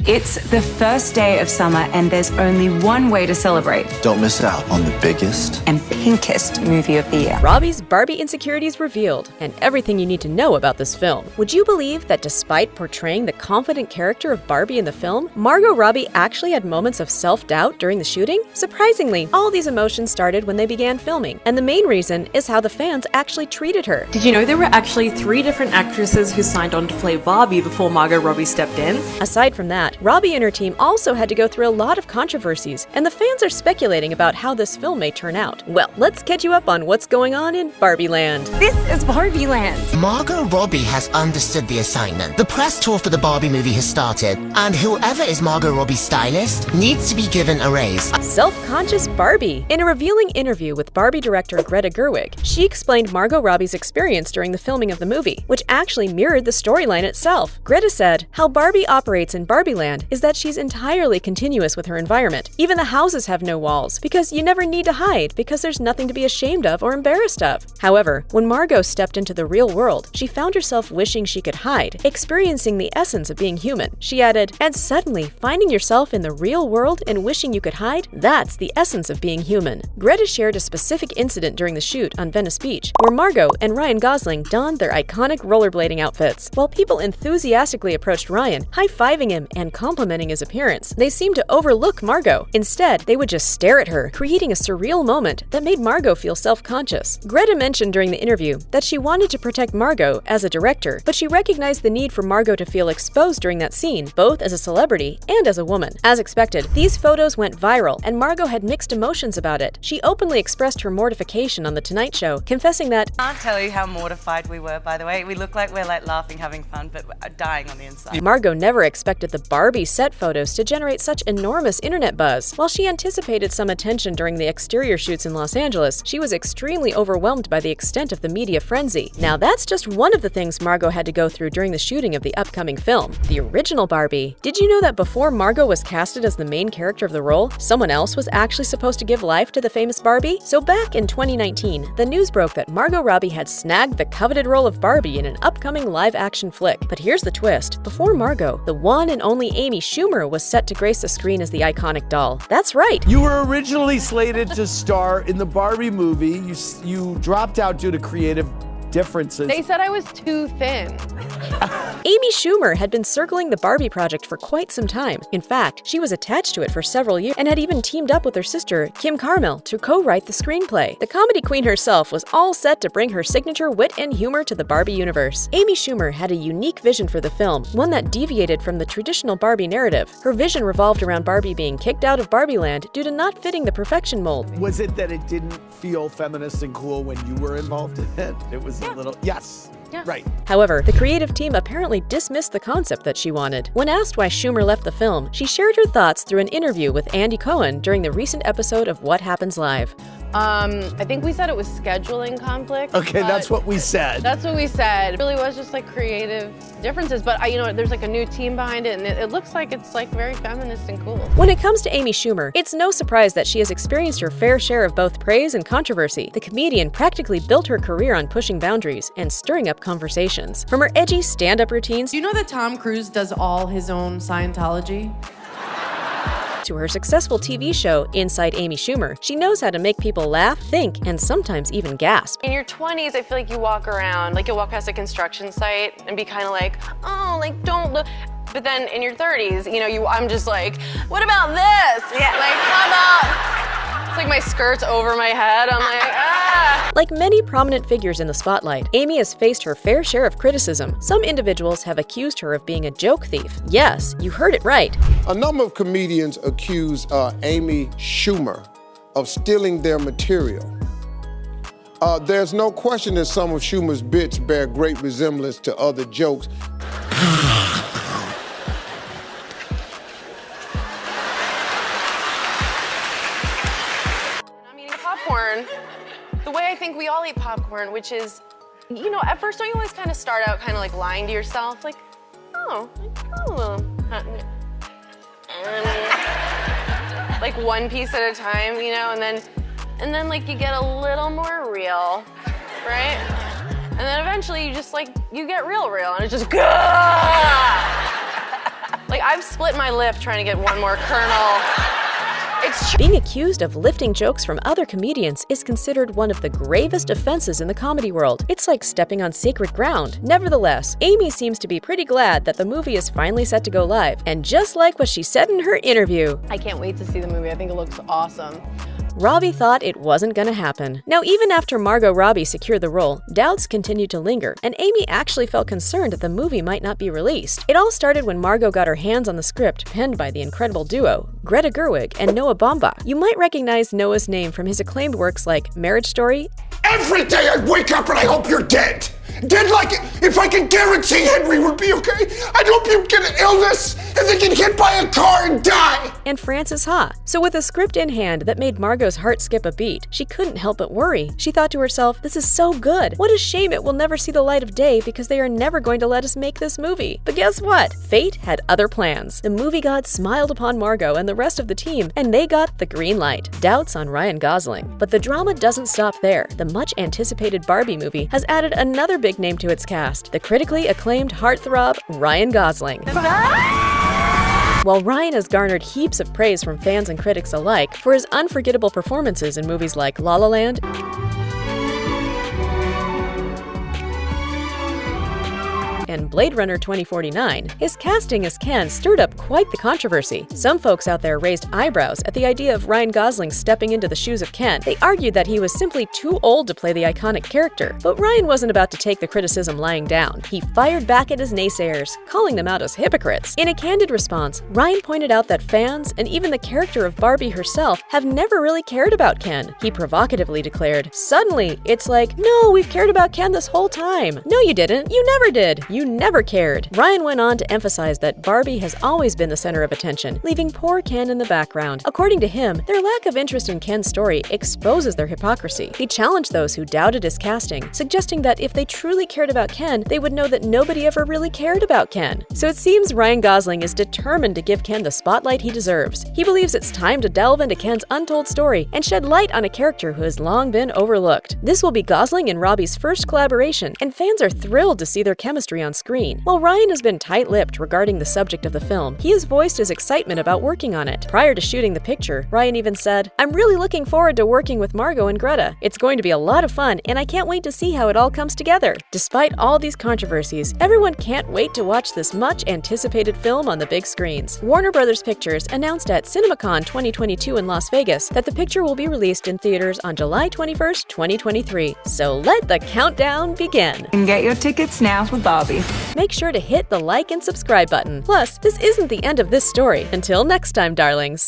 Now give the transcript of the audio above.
It's the first day of summer and there's only one way to celebrate. Don't miss out on the biggest and pinkest movie of the year. Robbie's Barbie Insecurities revealed, and everything you need to know about this film. Would you believe that despite portraying the confident character of Barbie in the film, Margot Robbie actually had moments of self-doubt during the shooting? Surprisingly, all these emotions started when they began filming, and the main reason is how the fans actually treated her. Did you know there were actually 3 different actresses who signed on to play Barbie before Margot Robbie stepped in? Aside from that, Robbie and her team also had to go through a lot of controversies, and the fans are speculating about how this film may turn out. Well, let's catch you up on what's going on in Barbie Land. This is Barbie Land. Margot Robbie has understood the assignment. The press tour for the Barbie movie has started, and whoever is Margot Robbie's stylist needs to be given a raise. Selfconscious Barbie. In a revealing interview with Barbie director Greta Gerwig, she explained Margot Robbie's experience during the filming of the movie, which actually mirrored the storyline itself. Greta said, "How Barbie operates in Barbie Land is that she's entirely continuous with her environment. Even the houses have no walls, because you never need to hide, because there's nothing to be ashamed of or embarrassed of." However, when Margot stepped into the real world, she found herself wishing she could hide, experiencing the essence of being human. She added, "And suddenly, finding yourself in the real world and wishing you could hide, that's the essence of being human." Greta shared a specific incident during the shoot on Venice Beach, where Margot and Ryan Gosling donned their iconic rollerblading outfits. While people enthusiastically approached Ryan, high-fiving him and complimenting his appearance, they seemed to overlook Margot. Instead, they would just stare at her, creating a surreal moment that made Margot feel self-conscious. Greta mentioned during the interview that she wanted to protect Margot as a director, but she recognized the need for Margot to feel exposed during that scene, both as a celebrity and as a woman. As expected, these photos went viral, and Margot had mixed emotions about it. She openly expressed her mortification on The Tonight Show, confessing that, "I can't tell you how mortified we were, by the way. We look like we're laughing, having fun, but we're dying on the inside." Margot never expected the Barbie set photos to generate such enormous internet buzz. While she anticipated some attention during the exterior shoots in Los Angeles, she was extremely overwhelmed by the extent of the media frenzy. Now, that's just one of the things Margot had to go through during the shooting of the upcoming film, the original Barbie. Did you know that before Margot was casted as the main character of the role, someone else was actually supposed to give life to the famous Barbie? So back in 2019, the news broke that Margot Robbie had snagged the coveted role of Barbie in an upcoming live-action flick. But here's the twist. Before Margot, the one and only Amy Schumer was set to grace the screen as the iconic doll. That's right. You were originally slated to star in the Barbie movie. You dropped out due to creative differences. They said I was too thin. Amy Schumer had been circling the Barbie project for quite some time. In fact, she was attached to it for several years and had even teamed up with her sister, Kim Carmel, to co-write the screenplay. The comedy queen herself was all set to bring her signature wit and humor to the Barbie universe. Amy Schumer had a unique vision for the film, one that deviated from the traditional Barbie narrative. Her vision revolved around Barbie being kicked out of Barbie Land due to not fitting the perfection mold. Was it that it didn't feel feminist and cool when you were involved in it? It was a little, yes. Yeah. Right. However, the creative team apparently dismissed the concept that she wanted. When asked why Schumer left the film, she shared her thoughts through an interview with Andy Cohen during the recent episode of What Happens Live. I think we said it was scheduling conflict. Okay, that's what we said. That's what we said. It really was just like creative differences, but there's like a new team behind it, and it looks like it's like very feminist and cool. When it comes to Amy Schumer, it's no surprise that she has experienced her fair share of both praise and controversy. The comedian practically built her career on pushing boundaries and stirring up conversations. From her edgy stand-up routines, Do you know that Tom Cruise does all his own Scientology? to her successful TV show, Inside Amy Schumer, she knows how to make people laugh, think, and sometimes even gasp. In your 20s, I feel like you walk around, like you'll walk past a construction site and be kind of like, oh, like don't look. But then in your 30s, I'm just like, what about this? Yeah. Like, how about, it's like my skirt's over my head. I'm like, ah. Like many prominent figures in the spotlight, Amy has faced her fair share of criticism. Some individuals have accused her of being a joke thief. Yes, you heard it right. A number of comedians accuse Amy Schumer of stealing their material. There's no question that some of Schumer's bits bear great resemblance to other jokes. I'm eating popcorn the way I think we all eat popcorn, which is, at first don't you always kind of start out kind of like lying to yourself, like, like one piece at a time, and then like you get a little more real, right? And then eventually you just like, you get real, and it's just, like Like, I've split my lip trying to get one more kernel. Being accused of lifting jokes from other comedians is considered one of the gravest offenses in the comedy world. It's like stepping on sacred ground. Nevertheless, Amy seems to be pretty glad that the movie is finally set to go live. And just like what she said in her interview, I can't wait to see the movie. I think it looks awesome. Robbie thought it wasn't gonna happen. Now, even after Margot Robbie secured the role, doubts continued to linger, and Amy actually felt concerned that the movie might not be released. It all started when Margot got her hands on the script penned by the incredible duo, Greta Gerwig and Noah Baumbach. You might recognize Noah's name from his acclaimed works like Marriage Story. Every day I wake up and I hope you're dead. Dead like if I can guarantee Henry would be okay. I'd hope you get an illness and then get hit by a car and die. And Frances Ha. So with a script in hand that made Margot's heart skip a beat, she couldn't help but worry. She thought to herself, this is so good. What a shame it will never see the light of day because they are never going to let us make this movie. But guess what? Fate had other plans. The movie gods smiled upon Margot and the rest of the team, and they got the green light. Doubts on Ryan Gosling. But the drama doesn't stop there. The much anticipated Barbie movie has added another big name to its cast, the critically acclaimed heartthrob Ryan Gosling. While Ryan has garnered heaps of praise from fans and critics alike for his unforgettable performances in movies like La La Land and Blade Runner 2049, his casting as Ken stirred up quite the controversy. Some folks out there raised eyebrows at the idea of Ryan Gosling stepping into the shoes of Ken. They argued that he was simply too old to play the iconic character. But Ryan wasn't about to take the criticism lying down. He fired back at his naysayers, calling them out as hypocrites. In a candid response, Ryan pointed out that fans, and even the character of Barbie herself, have never really cared about Ken. He provocatively declared, "Suddenly, it's like, no, we've cared about Ken this whole time. No, you didn't. You never did. You never cared." Ryan went on to emphasize that Barbie has always been the center of attention, leaving poor Ken in the background. According to him, their lack of interest in Ken's story exposes their hypocrisy. He challenged those who doubted his casting, suggesting that if they truly cared about Ken, they would know that nobody ever really cared about Ken. So it seems Ryan Gosling is determined to give Ken the spotlight he deserves. He believes it's time to delve into Ken's untold story and shed light on a character who has long been overlooked. This will be Gosling and Robbie's first collaboration, and fans are thrilled to see their chemistry on screen. While Ryan has been tight-lipped regarding the subject of the film, he has voiced his excitement about working on it. Prior to shooting the picture, Ryan even said, "I'm really looking forward to working with Margot and Greta. It's going to be a lot of fun, and I can't wait to see how it all comes together." Despite all these controversies, everyone can't wait to watch this much-anticipated film on the big screens. Warner Bros. Pictures announced at CinemaCon 2022 in Las Vegas that the picture will be released in theaters on July 21st, 2023. So let the countdown begin. And get your tickets now for Barbie. Make sure to hit the like and subscribe button. Plus, this isn't the end of this story. Until next time, darlings.